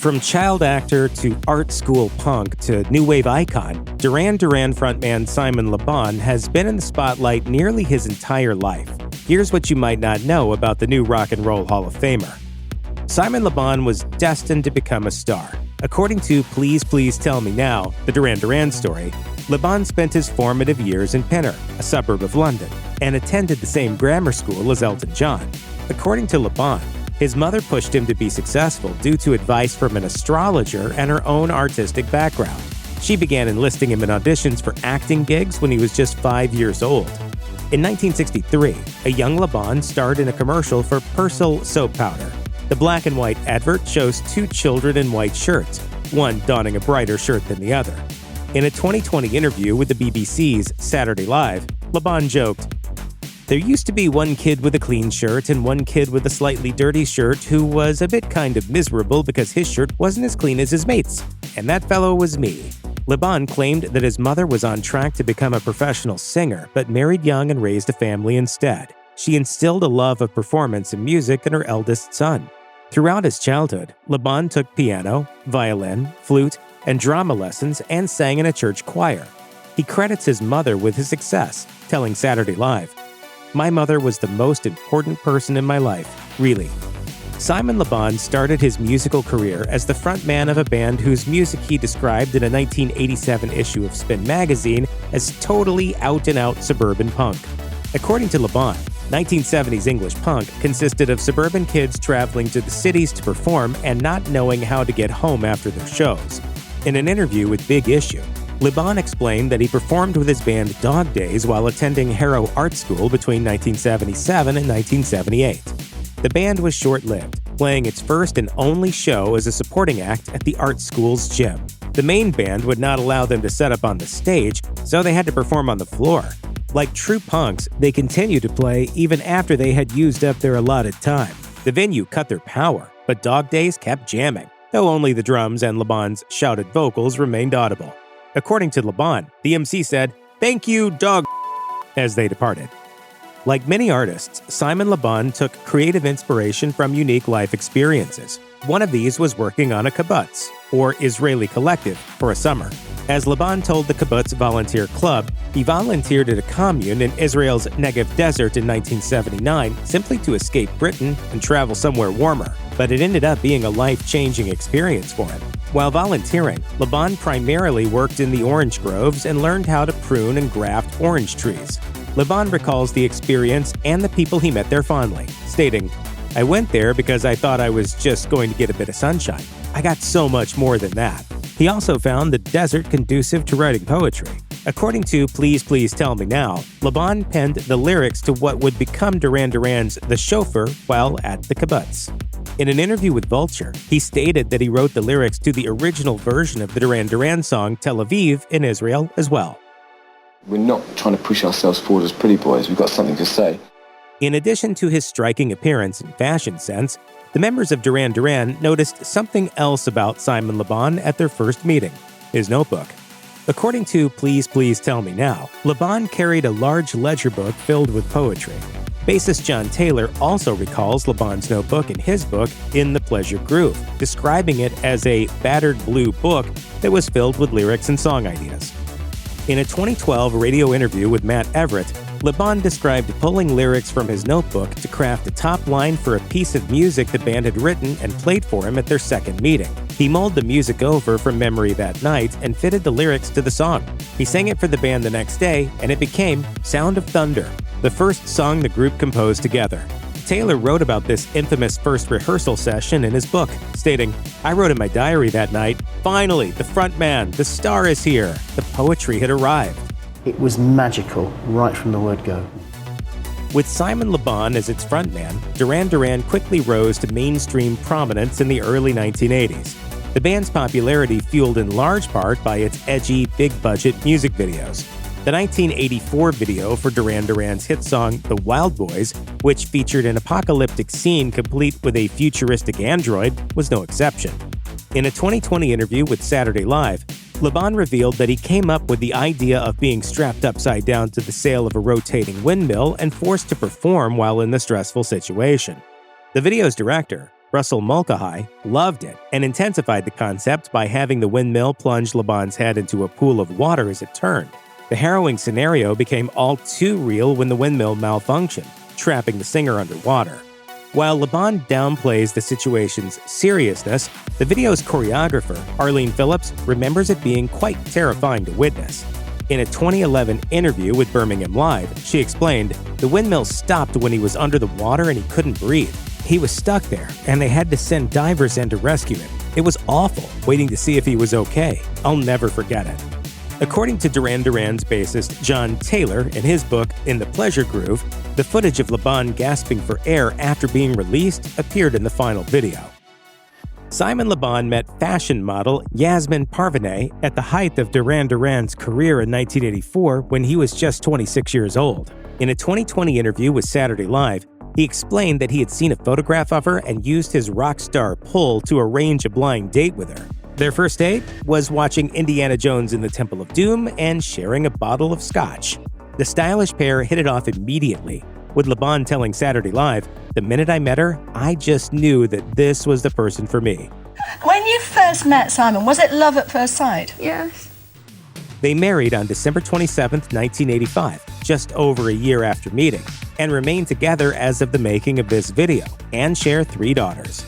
From child actor to art school punk to new wave icon, Duran Duran frontman Simon Le Bon has been in the spotlight nearly his entire life. Here's what you might not know about the new Rock and Roll Hall of Famer. Simon Le Bon was destined to become a star. According to Please Please Tell Me Now, the Duran Duran story, Le Bon spent his formative years in Pinner, a suburb of London, and attended the same grammar school as Elton John. According to Le Bon, his mother pushed him to be successful due to advice from an astrologer and her own artistic background. She began enlisting him in auditions for acting gigs when he was just 5 years old. In 1963, a young Le Bon starred in a commercial for Persil soap powder. The black and white advert shows two children in white shirts, one donning a brighter shirt than the other. In a 2020 interview with the BBC's Saturday Live, Le Bon joked, "There used to be one kid with a clean shirt and one kid with a slightly dirty shirt who was a bit kind of miserable because his shirt wasn't as clean as his mate's, and that fellow was me." Le Bon claimed that his mother was on track to become a professional singer, but married young and raised a family instead. She instilled a love of performance and music in her eldest son. Throughout his childhood, Le Bon took piano, violin, flute, and drama lessons and sang in a church choir. He credits his mother with his success, telling Saturday Live, "My mother was the most important person in my life, really." Simon Le Bon started his musical career as the frontman of a band whose music he described in a 1987 issue of Spin magazine as totally out-and-out suburban punk. According to Le Bon, 1970s English punk consisted of suburban kids traveling to the cities to perform and not knowing how to get home after their shows. In an interview with Big Issue, Le Bon explained that he performed with his band Dog Days while attending Harrow Art School between 1977 and 1978. The band was short-lived, playing its first and only show as a supporting act at the art school's gym. The main band would not allow them to set up on the stage, so they had to perform on the floor. Like true punks, they continued to play even after they had used up their allotted time. The venue cut their power, but Dog Days kept jamming, though only the drums and Le Bon's shouted vocals remained audible. According to Le Bon, the MC said, "Thank you, dog," as they departed. Like many artists, Simon Le Bon took creative inspiration from unique life experiences. One of these was working on a kibbutz, or Israeli collective, for a summer. As Le Bon told the Kibbutz Volunteer Club, he volunteered at a commune in Israel's Negev Desert in 1979 simply to escape Britain and travel somewhere warmer, but it ended up being a life-changing experience for him. While volunteering, Le Bon primarily worked in the orange groves and learned how to prune and graft orange trees. Le Bon recalls the experience and the people he met there fondly, stating, "I went there because I thought I was just going to get a bit of sunshine. I got so much more than that." He also found the desert conducive to writing poetry. According to Please Please Tell Me Now, Le Bon penned the lyrics to what would become Duran Duran's The Chauffeur while at the kibbutz. In an interview with Vulture, he stated that he wrote the lyrics to the original version of the Duran Duran song Tel Aviv in Israel as well. We're not trying to push ourselves forward as pretty boys. We've got something to say. In addition to his striking appearance and fashion sense, the members of Duran Duran noticed something else about Simon Le Bon at their first meeting: his notebook. According to Please Please Tell Me Now, Le Bon carried a large ledger book filled with poetry. Bassist John Taylor also recalls Le Bon's notebook in his book In the Pleasure Groove, describing it as a battered blue book that was filled with lyrics and song ideas. In a 2012 radio interview with Matt Everett, Le Bon described pulling lyrics from his notebook to craft a top line for a piece of music the band had written and played for him at their second meeting. He mulled the music over from memory that night and fitted the lyrics to the song. He sang it for the band the next day, and it became Sound of Thunder, the first song the group composed together. Taylor wrote about this infamous first rehearsal session in his book, stating, "I wrote in my diary that night, 'Finally, the front man, the star is here.' The poetry had arrived." It was magical right from the word go. With Simon Le Bon as its frontman, Duran Duran quickly rose to mainstream prominence in the early 1980s. The band's popularity fueled in large part by its edgy, big-budget music videos. The 1984 video for Duran Duran's hit song The Wild Boys, which featured an apocalyptic scene complete with a futuristic android, was no exception. In a 2020 interview with Saturday Live, Le Bon revealed that he came up with the idea of being strapped upside down to the sail of a rotating windmill and forced to perform while in the stressful situation. The video's director, Russell Mulcahy, loved it and intensified the concept by having the windmill plunge Laban's head into a pool of water as it turned. The harrowing scenario became all too real when the windmill malfunctioned, trapping the singer underwater. While Laban downplays the situation's seriousness, the video's choreographer, Arlene Phillips, remembers it being quite terrifying to witness. In a 2011 interview with Birmingham Live, she explained, "The windmill stopped when he was under the water and he couldn't breathe. He was stuck there, and they had to send divers in to rescue him. It was awful, waiting to see if he was okay. I'll never forget it." According to Duran Duran's bassist John Taylor in his book In the Pleasure Groove, the footage of Laban gasping for air after being released appeared in the final video. Simon Laban met fashion model Yasmin Parvaneh at the height of Duran Duran's career in 1984 when he was just 26 years old. In a 2020 interview with Saturday Live, he explained that he had seen a photograph of her and used his rock star pull to arrange a blind date with her. Their first date was watching Indiana Jones in the Temple of Doom and sharing a bottle of scotch. The stylish pair hit it off immediately, with Laban telling Saturday Live, "The minute I met her, I just knew that this was the person for me." When you first met Simon, was it love at first sight? Yes. They married on December 27, 1985, just over a year after meeting, and remain together as of the making of this video, and share 3 daughters.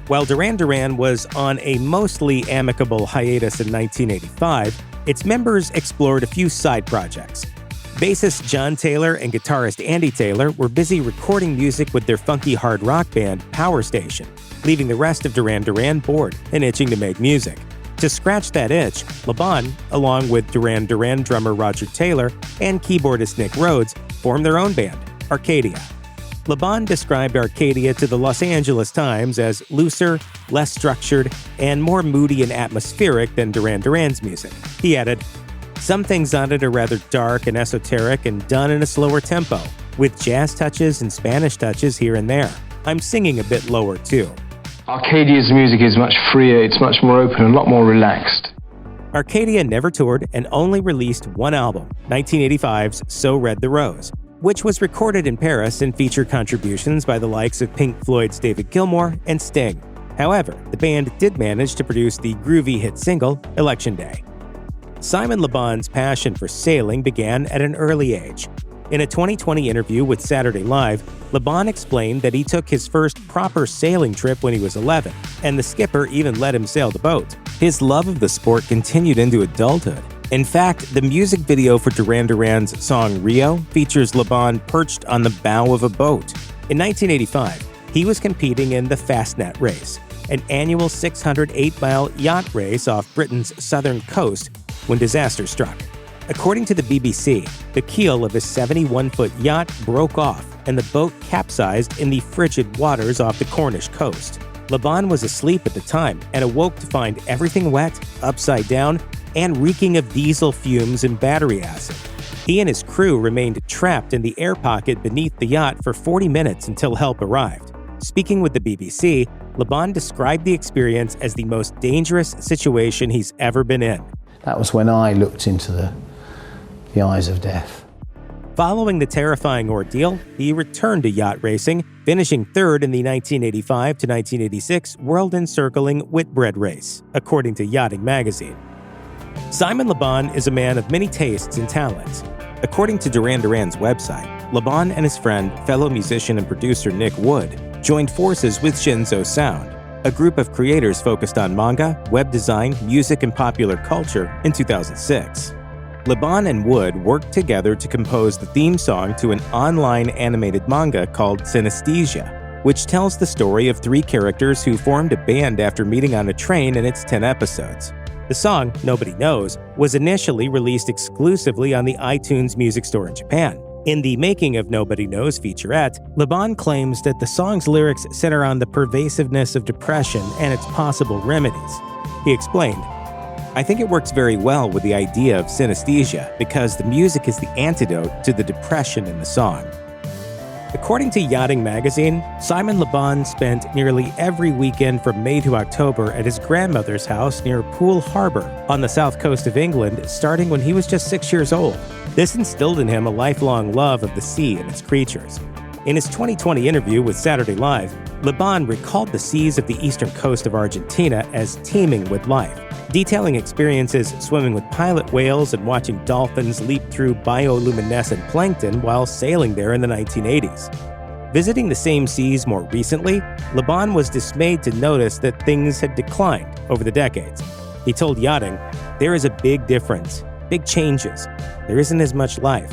While Duran Duran was on a mostly amicable hiatus in 1985, its members explored a few side projects. Bassist John Taylor and guitarist Andy Taylor were busy recording music with their funky hard rock band Power Station, leaving the rest of Duran Duran bored and itching to make music. To scratch that itch, Laban, along with Duran Duran drummer Roger Taylor and keyboardist Nick Rhodes, formed their own band, Arcadia. Laban described Arcadia to the Los Angeles Times as looser, less structured, and more moody and atmospheric than Duran Duran's music. He added, "Some things on it are rather dark and esoteric and done in a slower tempo, with jazz touches and Spanish touches here and there. I'm singing a bit lower too." Arcadia's music is much freer, it's much more open, and a lot more relaxed. Arcadia never toured and only released one album, 1985's So Red the Rose, which was recorded in Paris and featured contributions by the likes of Pink Floyd's David Gilmour and Sting. However, the band did manage to produce the groovy hit single, Election Day. Simon Laban's passion for sailing began at an early age. In a 2020 interview with Saturday Live, Laban explained that he took his first proper sailing trip when he was 11, and the skipper even let him sail the boat. His love of the sport continued into adulthood. In fact, the music video for Duran Duran's song Rio features Laban perched on the bow of a boat. In 1985, he was competing in the Fastnet Race, an annual 608-mile yacht race off Britain's southern coast, when disaster struck. According to the BBC, the keel of his 71-foot yacht broke off and the boat capsized in the frigid waters off the Cornish coast. Laban was asleep at the time and awoke to find everything wet, upside down, and reeking of diesel fumes and battery acid. He and his crew remained trapped in the air pocket beneath the yacht for 40 minutes until help arrived. Speaking with the BBC, Laban described the experience as the most dangerous situation he's ever been in. That was when I looked into the eyes of death. Following the terrifying ordeal, he returned to yacht racing, finishing third in the 1985 to 1986 World Encircling Whitbread Race, according to Yachting Magazine. Simon Laban is a man of many tastes and talents. According to Duran Duran's website, Laban and his friend, fellow musician and producer Nick Wood, joined forces with Shinzo Sound, a group of creators focused on manga, web design, music, and popular culture in 2006. Laban and Wood worked together to compose the theme song to an online animated manga called Synesthesia, which tells the story of 3 characters who formed a band after meeting on a train in its 10 episodes. The song, Nobody Knows, was initially released exclusively on the iTunes Music Store in Japan. In the Making of Nobody Knows featurette, Laban claims that the song's lyrics center on the pervasiveness of depression and its possible remedies. He explained, "I think it works very well with the idea of synesthesia because the music is the antidote to the depression in the song." According to Yachting Magazine, Simon Laban spent nearly every weekend from May to October at his grandmother's house near Poole Harbor on the south coast of England, starting when he was just 6 years old. This instilled in him a lifelong love of the sea and its creatures. In his 2020 interview with Saturday Live, Laban recalled the seas of the eastern coast of Argentina as teeming with life, detailing experiences swimming with pilot whales and watching dolphins leap through bioluminescent plankton while sailing there in the 1980s. Visiting the same seas more recently, Laban was dismayed to notice that things had declined over the decades. He told Yachting, "There is a big difference, big changes. There isn't as much life."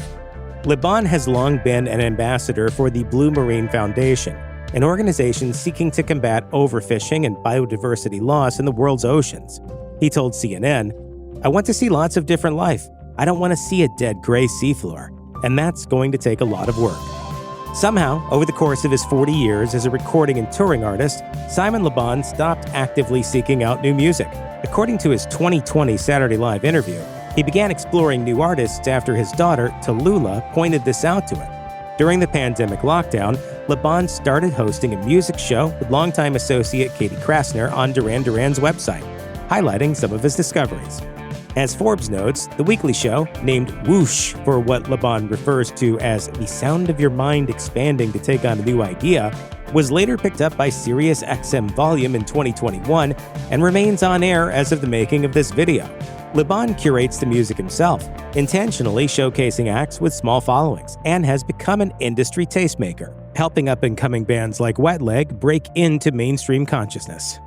Laban has long been an ambassador for the Blue Marine Foundation, an organization seeking to combat overfishing and biodiversity loss in the world's oceans. He told CNN, "I want to see lots of different life. I don't want to see a dead gray seafloor, and that's going to take a lot of work." Somehow, over the course of his 40 years as a recording and touring artist, Simon Laban stopped actively seeking out new music. According to his 2020 Saturday Live interview, he began exploring new artists after his daughter, Tallulah, pointed this out to him. During the pandemic lockdown, Laban started hosting a music show with longtime associate Katie Krasner on Duran Duran's website, highlighting some of his discoveries. As Forbes notes, the weekly show, named Whoosh for what Laban refers to as the sound of your mind expanding to take on a new idea, was later picked up by Sirius XM Volume in 2021 and remains on air as of the making of this video. Laban curates the music himself, intentionally showcasing acts with small followings, and has become an industry tastemaker, helping up-and-coming bands like Wet Leg break into mainstream consciousness.